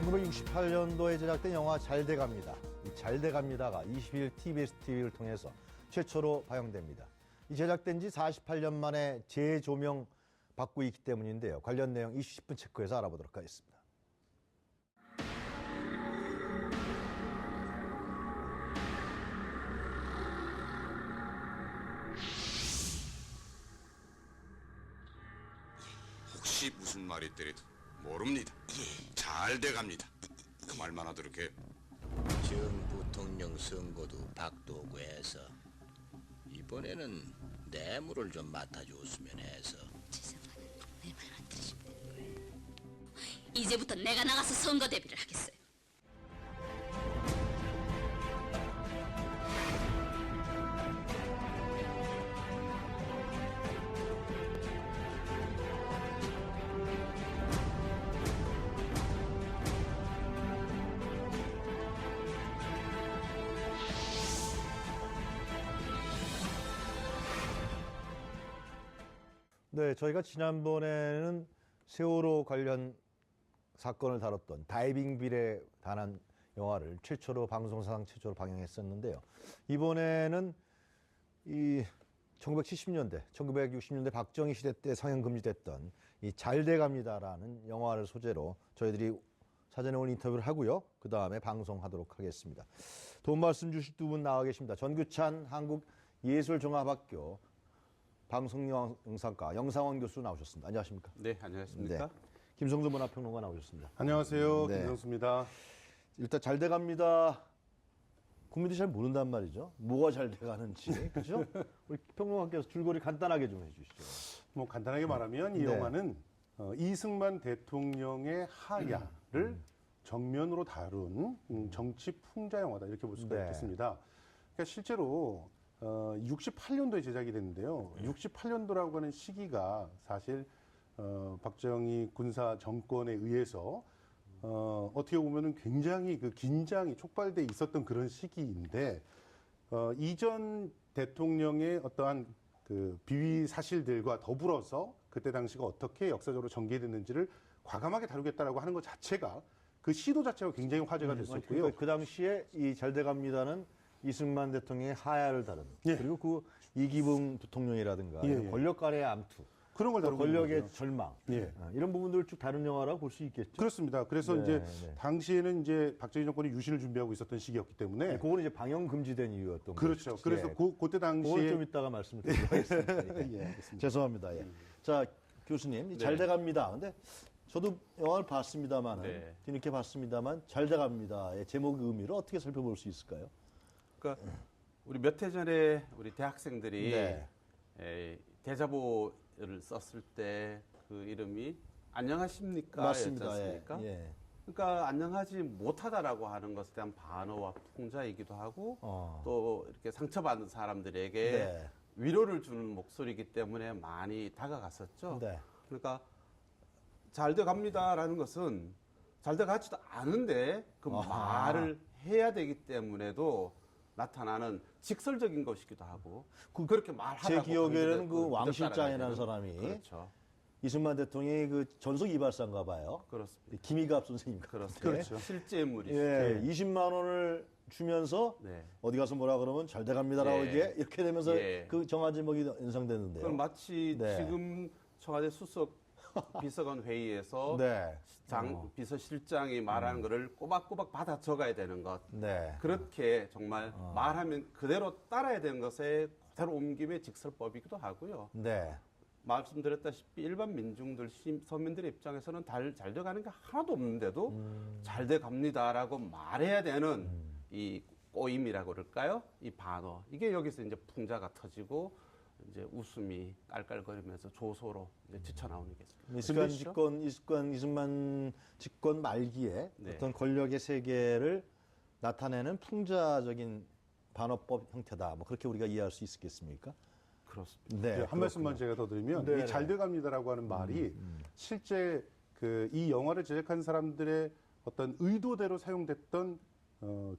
1968년도에 제작된 영화 잘돼갑니다. 이 잘돼갑니다가 20일 TBS TV를 통해서 최초로 방영됩니다. 이 제작된 지 48년 만에 재조명 받고 있기 때문인데요. 관련 내용 이슈 10분 체크해서 알아보도록 하겠습니다. 혹시 무슨 말이 있더라도 모릅니다. 잘 돼갑니다. 그 말만 하도록 해요. 전 부통령 선거도 박도구해서 이번에는 뇌물을 좀 맡아줬으면 해서. 재산과는 내 말 안 들으시면 되는 거예요. 이제부터 내가 나가서 선거 대비를 하겠어요. 네, 저희가 지난번에는 세월호 관련 사건을 다뤘던 다이빙 빌에 관한 영화를 최초로 방송사상 최초로 방영했었는데요. 이번에는 이 1970년대, 1960년대 박정희 시대 때 상영 금지됐던 이 잘돼갑니다라는 영화를 소재로 저희들이 사전에 오늘 인터뷰를 하고요. 그 다음에 방송하도록 하겠습니다. 도움 말씀 주실 두 분 나와 계십니다. 전규찬 한국예술종합학교 방송영상과 영상원 교수 나오셨습니다. 안녕하십니까? 네, 안녕하십니까? 네. 김성준 문화평론가 나오셨습니다. 안녕하세요. 네. 김성수입니다. 일단 잘 돼갑니다. 국민들이 잘 모른단 말이죠. 뭐가 잘 돼가는지. 그렇죠? 우리 평론가께서 줄거리 간단하게 좀 해주시죠. 뭐 간단하게 말하면 이 네. 영화는 이승만 대통령의 하야를 정면으로 다룬 정치 풍자 영화다 이렇게 볼 수가 네. 있겠습니다. 그러니까 실제로 68년도에 제작이 됐는데요. 68년도라고 하는 시기가 사실 박정희 군사 정권에 의해서 어떻게 보면은 굉장히 그 긴장이 촉발돼 있었던 그런 시기인데 이전 대통령의 어떠한 그 비위 사실들과 더불어서 그때 당시가 어떻게 역사적으로 전개됐는지를 과감하게 다루겠다라고 하는 것 자체가 그 시도 자체가 굉장히 화제가 됐었고요. 그러니까 그 당시에 이 잘 돼갑니다는 이승만 대통령의 하야를 다룬 예. 그리고 그 이기붕 부통령이라든가 예, 이런 예. 권력 간의 암투, 그런 걸 또 다루고 권력의 있는 거죠. 절망 예. 이런 부분들을 쭉 다룬 영화라고 볼 수 있겠죠. 그렇습니다. 그래서 네, 이제 네. 당시에는 이제 박정희 정권이 유신을 준비하고 있었던 시기였기 때문에 그거는 이제 방영 금지된 이유였던 그렇죠. 것이죠. 그래서 예. 그때 그걸 당시에 좀 이따가 말씀을 드리도록 하겠습니다. 예, 알겠습니다. 죄송합니다. 예. 자, 교수님, 네. 잘 돼갑니다. 근데 저도 영화를 봤습니다만, 네. 뒤늦게 봤습니다만, 잘 돼갑니다의 제목의 의미를 어떻게 살펴볼 수 있을까요? 그러니까 우리 몇 해 전에 우리 대학생들이 네. 대자보를 썼을 때 그 이름이 안녕하십니까? 맞습니다. 였지 않습니까? 예. 그러니까 안녕하지 못하다라고 하는 것에 대한 반어와 풍자이기도 하고 어. 또 이렇게 상처받은 사람들에게 네. 위로를 주는 목소리이기 때문에 많이 다가갔었죠. 네. 그러니까 잘 돼갑니다라는 것은 잘 돼가지도 않은데 그 아하. 말을 해야 되기 때문에도 나타나는 직설적인 것이기도 하고 그렇게 말하라고 제 기억에는 그 믿었- 왕실장이라는 믿었다라는 사람이 그렇죠. 이승만 대통령이 그 전속 이발사인가 봐요. 그렇습니다. 김희갑 선생님과 그렇습니다. 그렇죠. 실제 인물이죠. 예, 20만 원을 주면서 네. 어디 가서 뭐라 그러면 잘 돼갑니다라고 예. 이게 이렇게 되면서 예. 그 정한 제목이 연상되는데요. 그건 마치 네. 지금 청와대 수석 비서관 회의에서 네. 비서실장이 말하는 거를 꼬박꼬박 받아 적어야 되는 것. 네. 그렇게 정말 말하면 그대로 따라야 되는 것에 그대로 옮김의 직설법이기도 하고요. 네. 말씀드렸다시피 일반 민중들, 서민들의 입장에서는 잘 돼가는 게 하나도 없는데도 잘 돼갑니다라고 말해야 되는 이 꼬임이라고 그럴까요? 이 반어. 이게 여기서 이제 풍자가 터지고 이제 웃음이 깔깔거리면서 조소로 이제 튀쳐나오는 게 있습니다. 이승만 집권 말기에 네. 어떤 권력의 세계를 나타내는 풍자적인 반어법 형태다. 뭐 그렇게 우리가 이해할 수 있겠습니까? 그렇습니다. 네. 한 말씀만 제가 더 드리면 네, 이 잘 돼갑니다라고 하는 말이 실제 그 이 영화를 제작한 사람들의 어떤 의도대로 사용됐던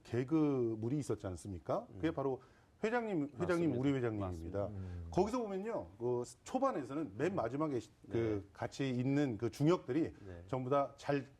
개그물이 있었지 않습니까? 그게 바로 회장님 맞습니다. 우리 회장님입니다. 맞습니다. 거기서 보면요, 그 초반에서는 맨 마지막에 그 같이 있는 그 중역들이 네. 전부 다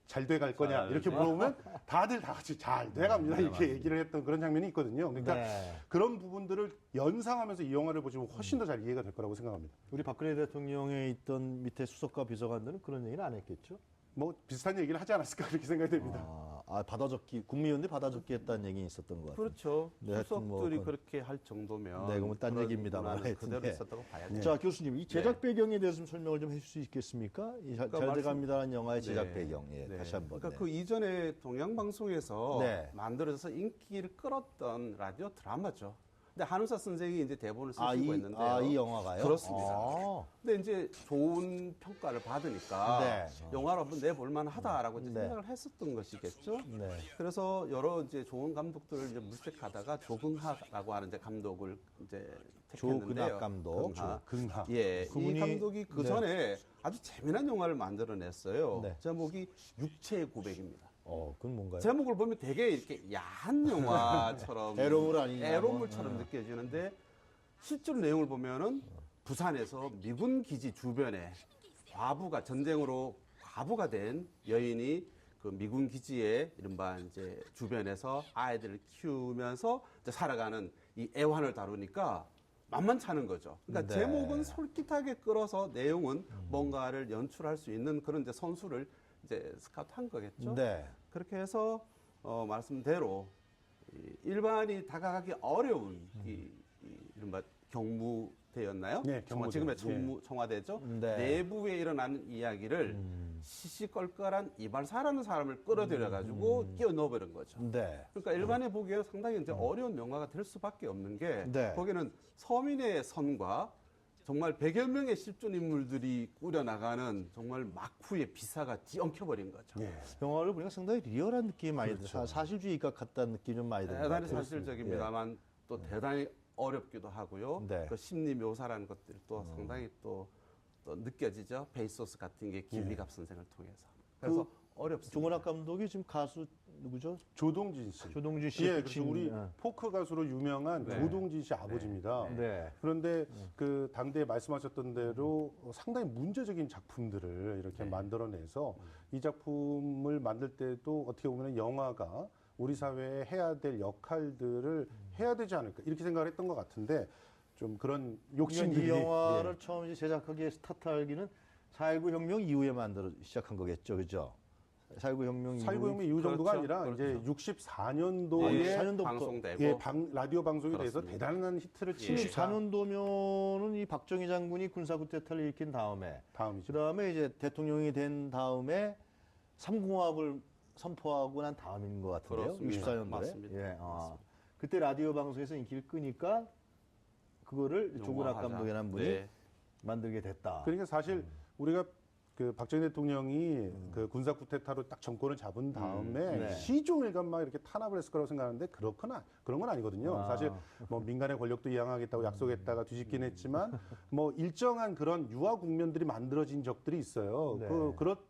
잘 돼갈 거냐 잘 이렇게 물어보면 다들 다 같이 잘 돼갑니다 이렇게 얘기를 했던 그런 장면이 있거든요. 그러니까 네. 그런 부분들을 연상하면서 이 영화를 보시면 훨씬 더 잘 이해가 될 거라고 생각합니다. 우리 박근혜 대통령에 있던 밑에 수석과 비서관들은 그런 얘기는 안 했겠죠? 뭐 비슷한 얘기를 하지 않았을까 그렇게 생각이 됩니다. 받아적기 국무위원들 받아적기 했다는 얘기 있었던 것 같아요. 그렇죠. 네, 하여튼 뭐 수석들이 그건- 그렇게 할 정도면 네, 그건 딴 그런 얘기입니다만 문화는 하여튼, 그대로 네. 있었다고 봐야죠. 자 교수님 이 제작 배경에 대해서 좀 설명을 좀 해줄 수 있겠습니까? 이 그러니까 잘 말씀- 돼갑니다라는 영화의 제작 네. 배경 예, 네. 다시 한번. 그러니까 네. 그 이전에 동양방송에서 네. 만들어져서 인기를 끌었던 라디오 드라마죠. 근데 한우사 선생이 이제 대본을 쓰시고 이 있는데요. 이 영화가요? 그렇습니다. 아, 근데 이제 좋은 평가를 받으니까 네. 영화로 한번 내볼만 하다라고 이제 네. 생각을 했었던 것이겠죠. 네. 그래서 여러 이제 좋은 감독들을 이제 물색하다가 조근하라고 하는 이제 감독을 이제 택했는데요. 조근학 감독. 긍하. 예, 그분이- 이 감독이 그 네. 전에 아주 재미난 영화를 만들어냈어요. 네. 제목이 육체의 고백입니다. 그건 뭔가요? 제목을 보면 되게 이렇게 야한 영화처럼 에로물 아니냐, 에로물처럼 뭐. 느껴지는데 실제로 내용을 보면은 부산에서 미군 기지 주변에 과부가 전쟁으로 과부가 된 여인이 그 미군 기지에 이른바 이제 주변에서 아이들을 키우면서 이제 살아가는 이 애환을 다루니까 만만찮은 거죠. 그러니까 네. 제목은 솔깃하게 끌어서 내용은 뭔가를 연출할 수 있는 그런 이제 선수를 이제 스카우트한 거겠죠. 네. 그렇게 해서 말씀대로 이 일반이 다가가기 어려운 이 이른바 경무대였나요? 네, 경무대. 지금의 예. 청와대죠. 네. 내부에 일어나는 이야기를 시시껄껄한 이발사라는 사람을 끌어들여 가지고 끼워 넣어버린 거죠. 네. 그러니까 일반에 보기에는 상당히 이제 어려운 영화가 될 수밖에 없는 게 네. 거기는 서민의 선과 정말 100여 명의 실존 인물들이 꾸려나가는 정말 막후의 비사가 뒤엉켜버린 거죠. 예. 영화를 보니까 상당히 리얼한 느낌이 많이 그렇죠. 들어요. 사실주의가 같다는 느낌이 좀 많이 들어요. 대단히 사실적입니다만 또 대단히 어렵기도 하고요. 네. 그 심리 묘사라는 것들이 또 상당히 또 느껴지죠. 베이소스 같은 게 김미갑 선생을 통해서. 그래서 어렵습니다. 조근학 감독이 지금 가수 누구죠? 조동진 씨. 조동진 씨. 예, 그렇죠. 우리 포크 가수로 유명한 네. 조동진 씨 아버지입니다. 네. 그런데 그 당대에 말씀하셨던 대로 상당히 문제적인 작품들을 이렇게 만들어내서 이 작품을 만들 때도 어떻게 보면 영화가 우리 사회에 해야 될 역할들을 해야 되지 않을까 이렇게 생각을 했던 것 같은데 좀 그런 욕심들이 이 영화를 예. 처음 이제 제작하기에 스타트하기는 4.19 혁명 이후에 만들어 시작한 거겠죠, 그죠? 4.19 혁명 이후. 4.19 혁명 이후 정도가 그렇죠. 아니라 그렇죠. 이제 64년도에 64년도부터. 방송되고 라디오 방송에 대해서 그렇습니다. 대단한 히트를 치니까 64년도면은 이 박정희 장군이 군사 쿠데타를 일으킨 다음에 다음이죠. 그다음에 이제 대통령이 된 다음에 삼공화국을 선포하고 난 다음인 것 같은데요. 그렇습니다. 64년도에. 맞습니다. 예, 그때 라디오 방송에서 인기를 끄니까 그거를 조근학 영화하자. 감독이라는 분이 네. 만들게 됐다. 그러니까 사실 우리가 그 박정희 대통령이 그 군사 쿠데타로 딱 정권을 잡은 다음에 네. 시종일관 막 이렇게 탄압을 했을 거라고 생각하는데 그런 건 아니거든요. 아. 사실 뭐 민간의 권력도 이양하겠다고 약속했다가 뒤집긴 했지만 뭐 일정한 그런 유화 국면들이 만들어진 적들이 있어요. 네.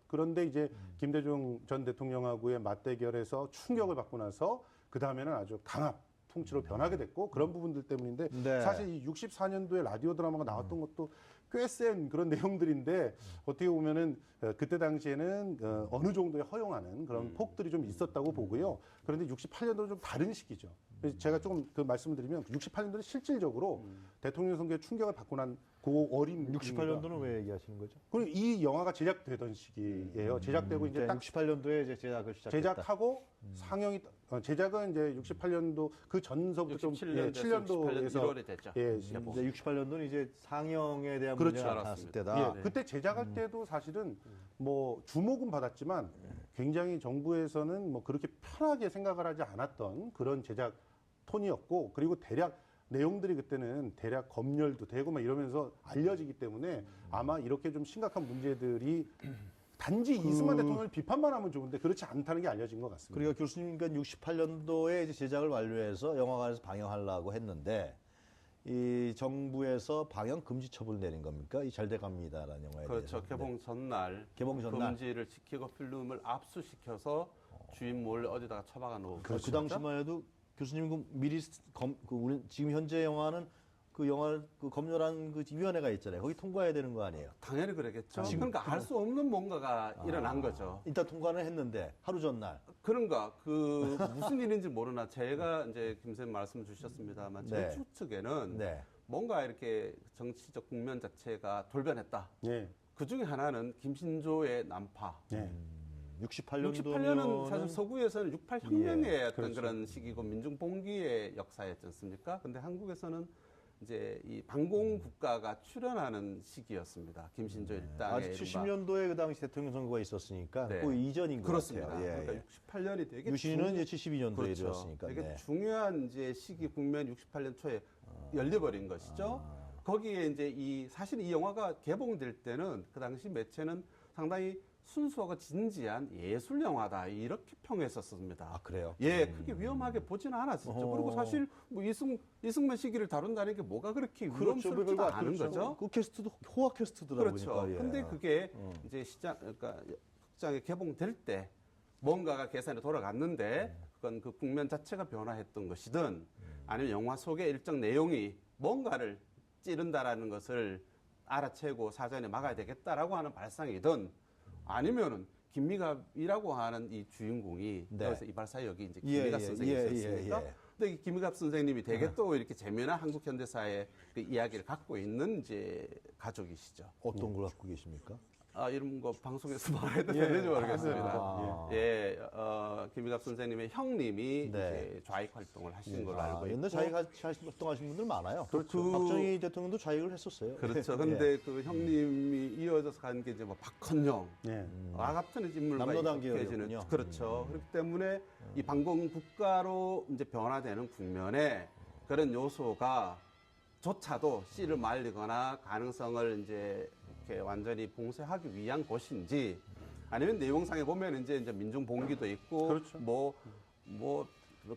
그런데 이제 김대중 전 대통령하고의 맞대결에서 충격을 받고 나서 그 다음에는 아주 강압 통치로 변하게 됐고 그런 부분들 때문인데 네. 사실 이 64년도에 라디오 드라마가 나왔던 것도 꽤 센 그런 내용들인데 어떻게 보면은 그때 당시에는 어느 정도의 허용하는 그런 폭들이 좀 있었다고 보고요. 그런데 68년도는 좀 다른 시기죠. 그래서 제가 조금 그 말씀을 드리면 68년도는 실질적으로 대통령 선거에 충격을 받고 난 그 어린 68년도는 왜 얘기하시는 거죠? 그리고 이 영화가 제작되던 시기예요. 제작되고 이제 딱 68년도에 이제 제작을 시작했다. 제작하고 상영이 제작은 이제 68년도 그 전서부터 좀 67년 7년도에서 1월에 됐죠. 예, 이제 68년도는 이제 상영에 대한 그렇죠. 문제가 나타났을 알았습니다. 때다. 예, 그때 제작할 때도 사실은 뭐 주목은 받았지만 굉장히 정부에서는 뭐 그렇게 편하게 생각을 하지 않았던 그런 제작 톤이었고 그리고 대략 내용들이 그때는 대략 검열도 되고 막 이러면서 알려지기 때문에 아마 이렇게 좀 심각한 문제들이 단지 이승만 대통령을 비판만 하면 좋은데 그렇지 않다는 게 알려진 것 같습니다. 그러니까 교수님과 68년도에 이제 제작을 완료해서 영화관에서 방영하려고 했는데 이 정부에서 방영 금지 처분을 내린 겁니까? 이 잘돼 갑니다라는 영화에 그렇죠. 대해서. 개봉 전날 개봉 전날. 금지를 지키고 필름을 압수시켜서 주인 몰래 어디다가 처박아 놓고 그 당시만 해도 교수님 그 미리 우리 지금 현재 영화는 그 영화 그 검열한 그 위원회가 있잖아요. 거기 통과해야 되는 거 아니에요? 당연히 그러겠죠. 그러니까 알 수 없는 뭔가가 일어난 거죠. 일단 통과는 했는데 하루 전날. 그런가 그 무슨 일인지 모르나 제가 이제 김 선생님 말씀 주셨습니다만 제 네. 추측에는 네. 뭔가 이렇게 정치적 국면 자체가 돌변했다. 예. 그 중에 하나는 김신조의 난파. 예. 68년도는 68년은 사실 서구에서는 68 혁명의 예, 어떤 그런 시기고 민중 봉기의 역사였지 않습니까? 근데 한국에서는 이제 이 반공 국가가 출현하는 시기였습니다. 김신조 일당의 아직 이른바 70년도에 그 당시 대통령 선거가 있었으니까 네. 그 이전인 것 그렇습니다. 같아요. 예, 그러니까 예. 68년이 되게 유신은 이제 72년도에 그렇죠. 이루었으니까. 되게 네. 중요한 이제 시기 국면 68년 초에 열려버린 것이죠. 거기에 이제 사실 이 영화가 개봉될 때는 그 당시 매체는 상당히 순수하고 진지한 예술 영화다 이렇게 평했었습니다. 아, 그래요? 예, 그렇게 위험하게 보지는 않았었죠. 그리고 사실 뭐 이승만 시기를 다룬다는 게 뭐가 그렇게 위험스럽지도 별거 않은 그렇죠. 거죠. 그 캐스트도 호화 캐스트더라 그렇죠. 보니까. 예. 근데 그게 이제 그러니까 극장에 개봉될 때 뭔가가 계산에 돌아갔는데 그건 그 국면 자체가 변화했던 것이든 아니면 영화 속의 일정 내용이 뭔가를 찌른다라는 것을 알아채고 사전에 막아야 되겠다라고 하는 발상이든 아니면은 김미갑이라고 하는 이 주인공이 네. 여기서 이발사 역이 이제 예, 김미갑 예, 선생님이었습니까? 예, 예. 근데 이 김미갑 선생님이 되게 또 이렇게 재미난 한국 현대사의 그 이야기를 갖고 있는 이제 가족이시죠. 어떤 걸 갖고 계십니까? 이런 거 방송에서 말해도 되는지 모르겠습니다. 아. 예, 김미갑 선생님의 형님이 네. 이제 좌익 활동을 하신 걸로 알고 있고. 옛날 좌익 활동하신 분들 많아요. 그렇죠. 박정희 대통령도 좌익을 했었어요. 그렇죠. 예. 근데 그 형님이 이어져서 가는 게 이제 뭐 박헌영, 예. 같은 인물과 남로당 이어지는 계열이군요. 그렇죠. 그렇기 때문에 이 반공 국가로 이제 변화되는 국면에 그런 요소가 조차도 씨를 말리거나 가능성을 이제 이렇게 완전히 봉쇄하기 위한 것인지 아니면 내용상에 보면 이제 민중 봉기도 있고 그렇죠. 뭐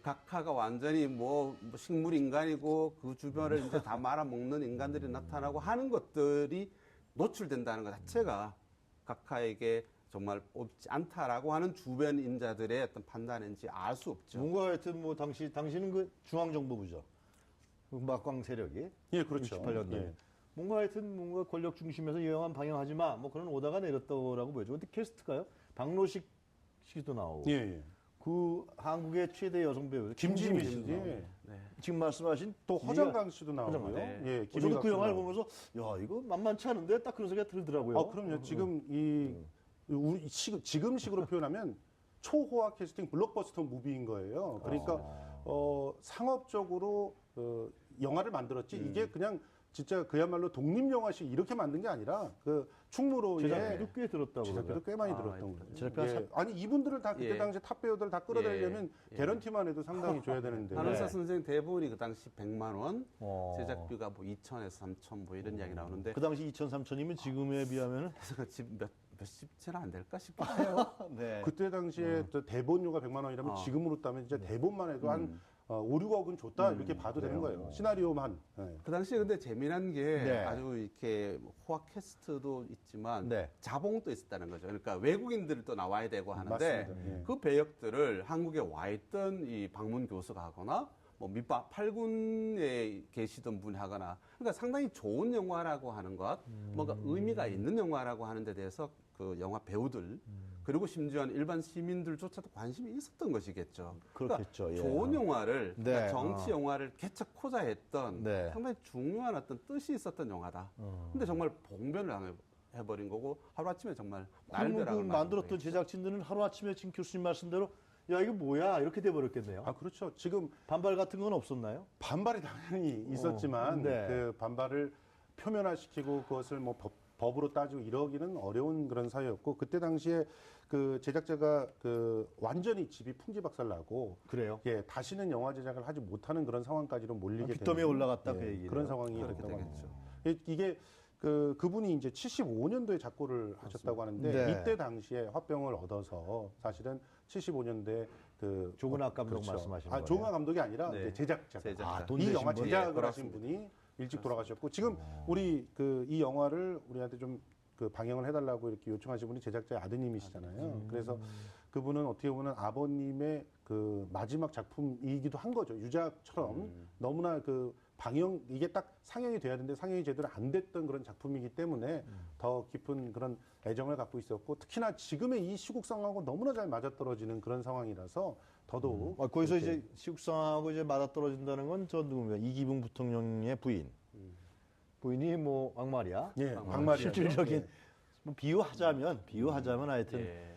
각하가 완전히 뭐 식물 인간이고 그 주변을 이제 다 말아먹는 인간들이 나타나고 하는 것들이 노출된다는 것 자체가 각하에게 정말 옳지 않다라고 하는 주변 인자들의 어떤 판단인지 알 수 없죠. 뭔가 하여튼 뭐 당시는 그 중앙정보부죠. 그 막광 세력이. 예, 그렇죠. 68년도에. 예. 뭔가 하여튼 뭔가 권력 중심에서 이 영화 방영하지 마. 뭐 그런 오다가 내렸다고 보여줘. 근데 캐스트가요? 박노식 씨도 나오고. 예, 예. 그 한국의 최대 여성 배우 김지미 김지미 씨. 씨도 나오고. 예. 지금 말씀하신 또 허정강 씨도 나오고요. 허정강. 네. 예, 저도 김희갑 그 영화를 씨도 보면서 야 이거 만만치 않은데 딱 그런 생각이 들더라고요. 그럼요. 지금 지금식으로 표현하면 초호화 캐스팅 블록버스터 무비인 거예요. 그러니까 상업적으로 영화를 만들었지 이게 그냥 진짜 그야말로 독립 영화식 이렇게 만든 게 아니라 그 충무로에 제작비도 꽤 들었다고. 제작비도 꽤 많이 아, 들었던 거예요. 제작비가 예. 아니 이분들을 다 그때 예. 당시 탑 배우들 다 끌어들이려면 예. 개런티만 해도 상당히 줘야 되는데. 한의사 선생 대본이 그 당시 100만 원, 어. 제작비가 뭐 2천에서 3천 뭐 이런 이야기 나오는데 그 당시 2천, 3천이면 지금에 비하면은 그래서 지금 몇십 채는 안 될까 싶기도 해요. 네. 그때 당시에 또 대본료가 100만 원이라면 지금으로 따면 진짜 대본만 해도 한 5, 6억은 줬다 이렇게 봐도 되는 거예요. 시나리오만. 예. 그 당시에 근데 재미난 게 네. 아주 이렇게 호화 캐스트도 있지만 네. 자봉도 있었다는 거죠. 그러니까 외국인들이 또 나와야 되고 하는데 맞습니다. 예. 그 배역들을 한국에 와 있던 이 방문 교수가 하거나 뭐 밑바 8군에 계시던 분이 하거나 그러니까 상당히 좋은 영화라고 하는 것, 뭔가 의미가 있는 영화라고 하는 데 대해서 그 영화 배우들 그리고 심지어는 일반 시민들조차도 관심이 있었던 것이겠죠. 그렇겠죠. 그러니까 예. 좋은 영화를 네. 그러니까 정치 영화를 개척하자 했던 네. 상당히 중요한 어떤 뜻이 있었던 영화다. 근데 정말 봉변을 해버린 거고 하루아침에 정말 그러면 그 날벼락을 만들었던 맞은 제작진들은 하루아침에 지금 교수님 말씀대로 야 이거 뭐야 이렇게 돼버렸겠네요. 그렇죠. 지금 반발 같은 건 없었나요? 반발이 당연히 있었지만 네. 그 반발을 표면화시키고 그것을 뭐 법으로 따지고 이러기는 어려운 그런 사회였고 그때 당시에 그 제작자가 그 완전히 집이 풍지박살나고 그래요. 예 다시는 영화 제작을 하지 못하는 그런 상황까지로 몰리게 빚더미에 되는, 올라갔다 그 얘기네요. 그런 상황이 그렇게 됐다고 되겠죠. 합니다. 이게 그분이 이제 75년도에 작고를 하셨다고 하는데 네. 이때 당시에 화병을 얻어서 사실은 75년대 그 조근학 감독 말씀하시는 거예요? 조근학 감독이 아니라 네. 이제 제작자가 제작자. 돈 이 되신 영화 분? 제작을 예, 하신 그렇습니다. 분이 일찍 돌아가셨고 지금 우리 그 이 영화를 우리한테 좀 그 방영을 해달라고 이렇게 요청하신 분이 제작자의 아드님이시잖아요. 그래서 그분은 어떻게 보면 아버님의 그 그 마지막 작품이기도 한 거죠. 유작처럼 너무나 그 이게 딱 상영이 돼야 되는데 상영이 제대로 안 됐던 그런 작품이기 때문에 더 깊은 그런 애정을 갖고 있었고, 특히나 지금의 이 시국상하고 너무나 잘 맞아떨어지는 그런 상황이라서 더더욱 거기서 이렇게 이제 시국상하고 이제 맞아떨어진다는 건 저 누구냐? 이기붕 부통령의 부인. 부인이 뭐 막말이야. 예, 막말이야죠. 실질적인 예. 뭐 비유하자면 하여튼 예.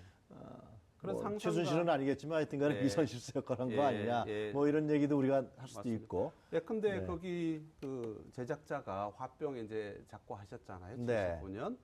그런 뭐 상상과- 최순실은 아니겠지만 하여튼간에 예. 비선실세 역할한 거 예, 아니냐. 예. 뭐 이런 얘기도 우리가 할 수도 맞습니다. 있고. 예, 근데 네. 거기 그 제작자가 화병 이제 작고하셨잖아요. 네. 75년.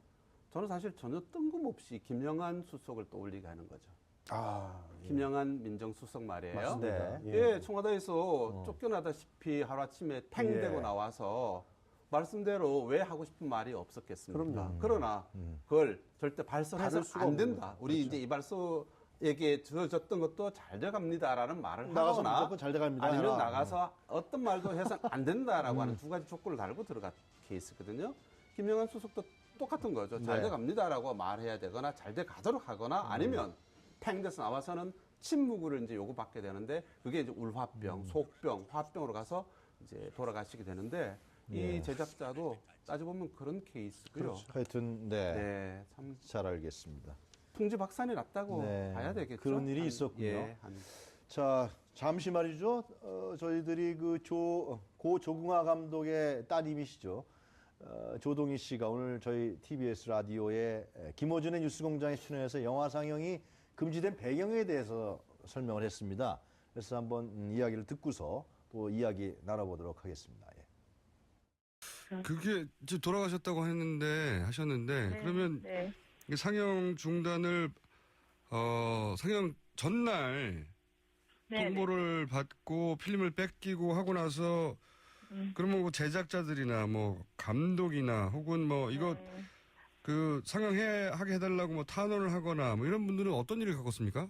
저는 사실 전혀 뜬금없이 김영한 수석을 떠올리게 하는 거죠. 예. 김영한 민정수석 말이에요. 맞습니다. 네. 예, 청와대에서 쫓겨나다시피 하루아침에 탱되고 예. 나와서 말씀대로 왜 하고 싶은 말이 없었겠습니까? 그럼요. 그러나 그걸 절대 발설해서 다를 수가 안 없는 된다. 거죠. 우리 그렇죠. 이제 이발소에게 주어졌던 것도 잘 돼갑니다라는 말을 나가서 하거나 무조건 잘 돼갑니다. 아니면 해라. 나가서 어떤 말도 해서는 안 된다라고 하는 두 가지 조건을 달고 들어간 케이스거든요. 김영한 수석도 똑같은 거죠. 잘 네. 돼갑니다라고 말해야 되거나 잘 돼가도록 하거나 아니면 팽돼서 나와서는 침묵을 이제 요구받게 되는데 그게 이제 울화병, 속병, 화병으로 가서 이제 돌아가시게 되는데 이 제작자도 따져보면 그런 케이스고요. 하여튼 네. 네, 참 잘 알겠습니다. 풍지박산이 났다고 네, 봐야 되겠죠. 그런 일이 있었군요. 예, 자, 잠시 말이죠. 저희들이 고 조궁하 감독의 따님이시죠. 조동희 씨가 오늘 저희 TBS 라디오에 김어준의 뉴스공장에 출연해서 영화 상영이 금지된 배경에 대해서 설명을 했습니다. 그래서 한번 이야기를 듣고서 또 이야기 나눠보도록 하겠습니다. 예. 그게 이제 돌아가셨다고 하셨는데 그러면 네. 이 상영 중단을 상영 전날 네. 통보를 받고 필름을 뺏기고 하고 나서 그러면 뭐 제작자들이나 뭐 감독이나 혹은 뭐 이거 그 상영하게 해달라고 뭐 탄원을 하거나 뭐 이런 분들은 어떤 일을 겪었습니까?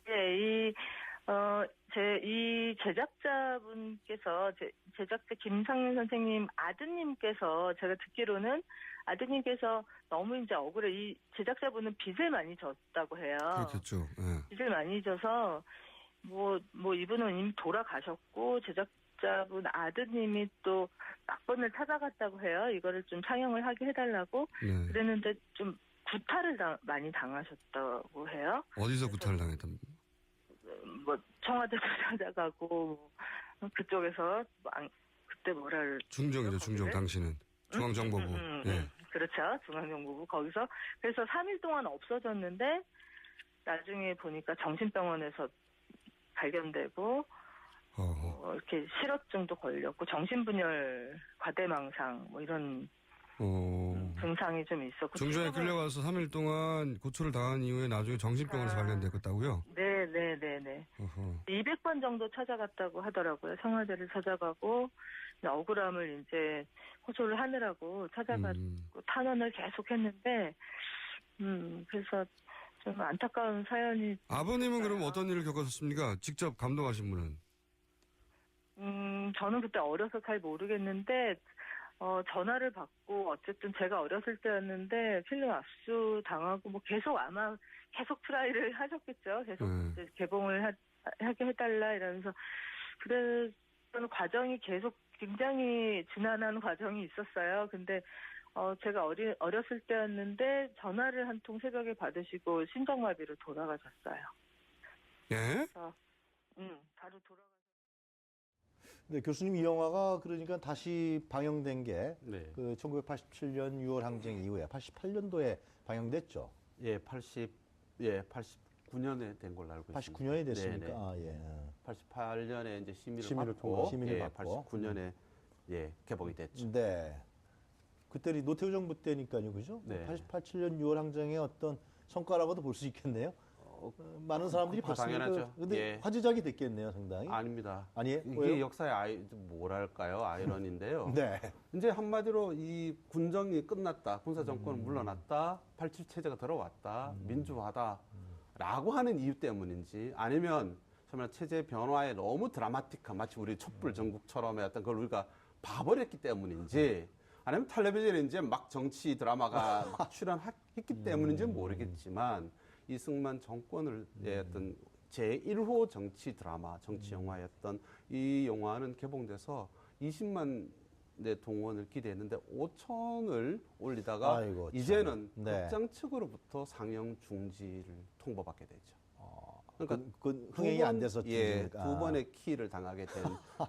네, 이 제작자분께서, 제작자 김상윤 선생님 아드님께서, 제가 듣기로는 아드님께서 너무 이제 억울해, 이 제작자분은 빚을 많이 졌다고 해요. 그렇겠죠. 예. 빚을 많이 져서, 뭐 이분은 이미 돌아가셨고, 제작자분 아드님이 또 막번을 찾아갔다고 해요. 이거를 좀 상영을 하게 해달라고. 네. 그랬는데 좀 구타를 많이 당하셨다고 해요. 어디서 구타를 당했답니까? 뭐 청와대도 찾아가고 그쪽에서 그때 뭐랄 중정이죠, 중정. 당신은 중앙정보부. 예. 그렇죠, 중앙정보부. 거기서 그래서 3일 동안 없어졌는데 나중에 보니까 정신병원에서 발견되고 이렇게 실어증도 걸렸고 정신분열, 과대망상 뭐 이런 증상이 좀 있었고 중정에 끌려가서 3일 동안 고초를 당한 이후에 나중에 정신병원에서 발견됐다고요? 네. 어허. 200번 정도 찾아갔다고 하더라고요. 청와대를 찾아가고 억울함을 이제 호소를 하느라고 찾아가고 탄원을 계속 했는데 그래서 좀 안타까운 사연이. 아버님은 그럼 어떤 일을 겪으셨습니까? 직접 감독하신 분은? 저는 그때 어려서 잘 모르겠는데 전화를 받고 어쨌든 제가 어렸을 때였는데 필름 압수 당하고 뭐 계속 아마 계속 트라이를 하셨겠죠. 계속 이제 개봉을 하게 해달라 이러면서 그래서 과정이 계속 굉장히 지난한 과정이 있었어요. 근데 제가 어렸을 때였는데 전화를 한 통 새벽에 받으시고 심장마비로 돌아가셨어요. 예? 그래서 바로 돌아가. 네, 교수님 이 영화가 그러니까 다시 방영된 게 네. 그 1987년 6월 항쟁 이후에 88년도에 방영됐죠. 89년에 된 걸로 알고 있습니다. 89년이 됐습니까? 네네. 아, 예. 88년에 이제 심의를 심의를 받고, 통과해서. 심의를 받고. 89년에 개봉이 됐죠. 네. 그때는 노태우 정부 때니까요, 그죠? 네. 87년 6월 항쟁의 어떤 성과라고도 볼 수 있겠네요. 많은 사람들이 그거 봤으니까. 당연하죠. 근데 예. 화제작이 됐겠네요, 상당히. 아닙니다. 아니에요? 이게 왜요? 역사의 뭐랄까요? 아이러니인데요. 네. 이제 한마디로 이 군정이 끝났다. 군사정권은 물러났다. 87 체제가 들어왔다. 민주화다. 라고 하는 이유 때문인지 아니면 정말 체제 변화에 너무 드라마틱한 마치 우리 촛불 전국처럼의 어떤 걸 우리가 봐버렸기 때문인지 아니면 텔레비전에 이제 막 정치 드라마가 막 출연했기 때문인지는 모르겠지만 이승만 정권을 어떤 제1호 정치 드라마, 정치 영화였던 이 영화는 개봉돼서 20만 내 동원을 기대했는데 5천을 올리다가 아이고, 참. 이제는 네. 극장 측으로부터 상영 중지를 통보받게 되죠. 그러니까 그 흥행이 안 돼서 예, 중지가. 두 번의 키를 당하게 된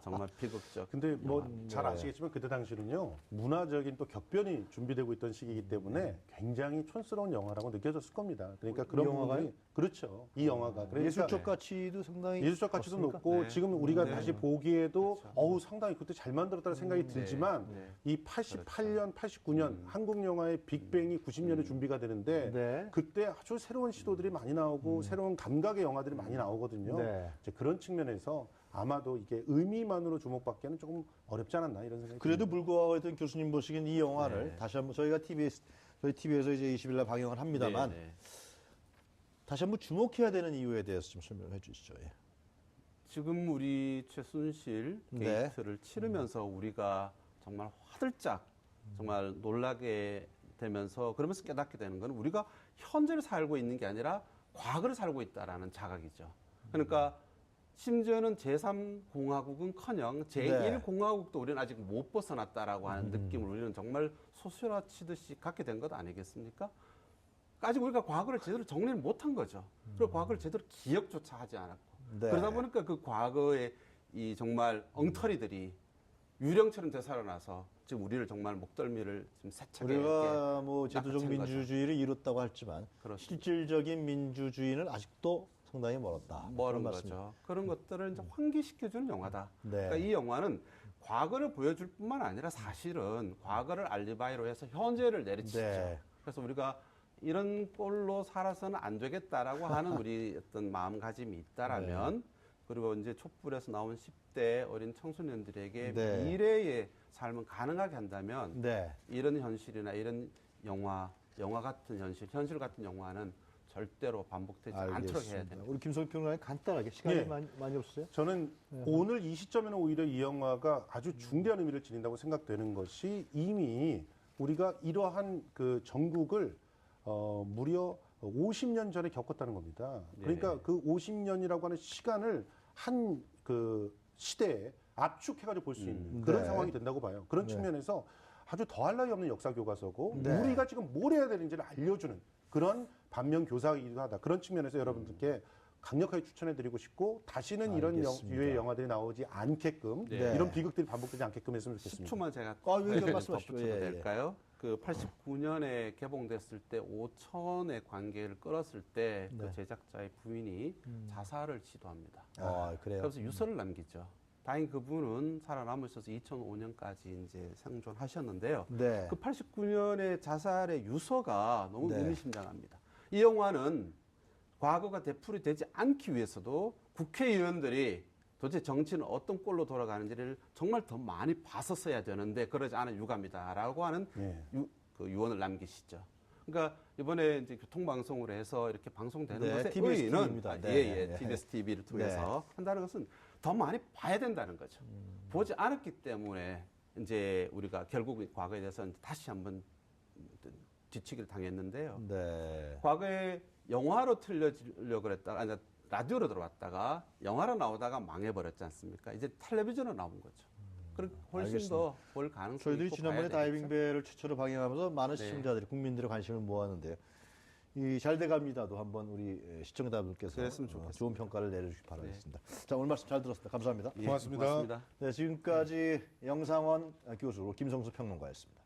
정말 비극적. 근데 뭐 잘 네. 아시겠지만 그때 당시는요 문화적인 또 격변이 준비되고 있던 시기이기 때문에 굉장히 촌스러운 영화라고 느껴졌을 겁니다. 그러니까 그런 영화가요? 부분이 그렇죠. 이 영화가 그러니까 예술적 가치도 상당히 예술적 가치도 없습니까? 높고 네. 지금 우리가 네. 다시 보기에도 그렇죠. 어우 상당히 그때 잘 만들었다는 생각이 들지만 네. 이 88년, 89년 한국 영화의 빅뱅이 90년에 준비가 되는데 네. 그때 아주 새로운 시도들이 많이 나오고 새로운 감각의 영화들이 많이 나오거든요. 네. 이제 그런 측면에서 아마도 이게 의미만으로 주목받기에는 조금 어렵지 않았나 이런 생각이 그래도 듭니다. 불구하고 하여튼 교수님 보시기엔 이 영화를 다시 한번 저희 TV에서 이제 20일 날 방영을 합니다만 네, 네. 다시 한번 주목해야 되는 이유에 대해서 좀 설명해 주시죠. 예. 지금 우리 최순실 네. 게이트를 치르면서 우리가 정말 화들짝 정말 놀라게 되면서 그러면서 깨닫게 되는 건 우리가 현재를 살고 있는 게 아니라 과거를 살고 있다라는 자각이죠. 그러니까 심지어는 제3공화국은커녕 제1공화국도 우리는 아직 못 벗어났다라고 하는 느낌을 우리는 정말 소스라치듯이 갖게 된 것 아니겠습니까? 아직 우리가 과거를 제대로 정리를 못한 거죠. 그리고 과거를 제대로 기억조차 하지 않았고 네. 그러다 보니까 그 과거의 이 정말 엉터리들이 유령처럼 되살아나서 지금 우리를 정말 목덜미를 지금 세차게 우리가 뭐 제도적 낚아챈 거죠. 민주주의를 이뤘다고 했지만 그렇습니다. 실질적인 민주주의는 아직도 상당히 멀었다. 멀은 그런 말씀. 거죠. 그런 것들을 이제 환기시켜주는 영화다. 네. 그러니까 이 영화는 과거를 보여줄 뿐만 아니라 사실은 과거를 알리바이로 해서 현재를 내리치죠. 네. 그래서 우리가 이런 꼴로 살아서는 안 되겠다라고 하는 우리 어떤 마음가짐이 있다라면 그리고 이제 촛불에서 나온 10대 어린 청소년들에게 네. 미래의 삶을 가능하게 한다면 네. 이런 현실이나 이런 영화 같은 현실 같은 영화는 절대로 반복되지 않도록 해야 알겠습니다. 됩니다. 우리 김성희 평론가님 간단하게 시간이 예. 많이 없어요? 저는 오늘 이 시점에는 오히려 이 영화가 아주 중대한 의미를 지닌다고 생각되는 것이 이미 우리가 이러한 그 전국을 무려 50년 전에 겪었다는 겁니다. 그러니까 그 50년이라고 하는 시간을 한 그 시대에 압축해가지고 볼 수 있는 그런 네. 상황이 된다고 봐요. 그런 측면에서 아주 더할 나위 없는 역사 교과서고 네. 우리가 지금 뭘 해야 되는지를 알려주는 그런 반면 교사이기도 하다. 그런 측면에서 여러분들께 강력하게 추천해드리고 싶고 다시는 이런 알겠습니다. 유의 영화들이 나오지 않게끔 네. 이런 비극들이 반복되지 않게끔 했으면 좋겠습니다. 10초만 제가 의견 말씀하시죠. 덧붙여도 예, 예. 될까요? 그 89년에 개봉됐을 때 5천의 관계를 끌었을 때 그 네. 제작자의 부인이 자살을 시도합니다. 그래요. 그래서 유서를 남기죠. 다행히 그분은 살아남으셔서 2005년까지 이제 생존하셨는데요. 네. 그 89년의 자살의 유서가 너무 네. 의미심장합니다. 이 영화는 과거가 되풀이 되지 않기 위해서도 국회의원들이 도대체 정치는 어떤 꼴로 돌아가는지를 정말 더 많이 봤었어야 되는데 그러지 않은 유감이다라고 하는 예. 그 유언을 남기시죠. 그러니까 이번에 이제 교통방송으로 해서 이렇게 방송되는 네, 것의 TBS 의의는 TV입니다. 네, 예, 네. TBS TV를 통해서 한다는 것은 더 많이 봐야 된다는 거죠. 보지 않았기 때문에 이제 우리가 결국 과거에 대해서 다시 한번 뒤치기를 당했는데요. 네. 과거에 영화로 틀려주려고 그랬다가 아니 라디오로 들어왔다가 영화로 나오다가 망해버렸지 않습니까? 이제 텔레비전으로 나온 거죠. 그리고 훨씬 알겠습니다. 더 볼 가능성이 저희들이 있고 지난번에 봐야 되겠죠. 다이빙배를 최초로 방영하면서 많은 네. 시청자들이 국민들의 관심을 모았는데요. 이 잘돼갑니다도 한번 우리 시청자분께서 그랬으면 좋겠습니다. 좋은 평가를 내려주시기 바라겠습니다. 자, 오늘 말씀 잘 들었습니다. 감사합니다. 예, 고맙습니다. 고맙습니다. 네, 지금까지 영상원 교수 김성수 평론가였습니다.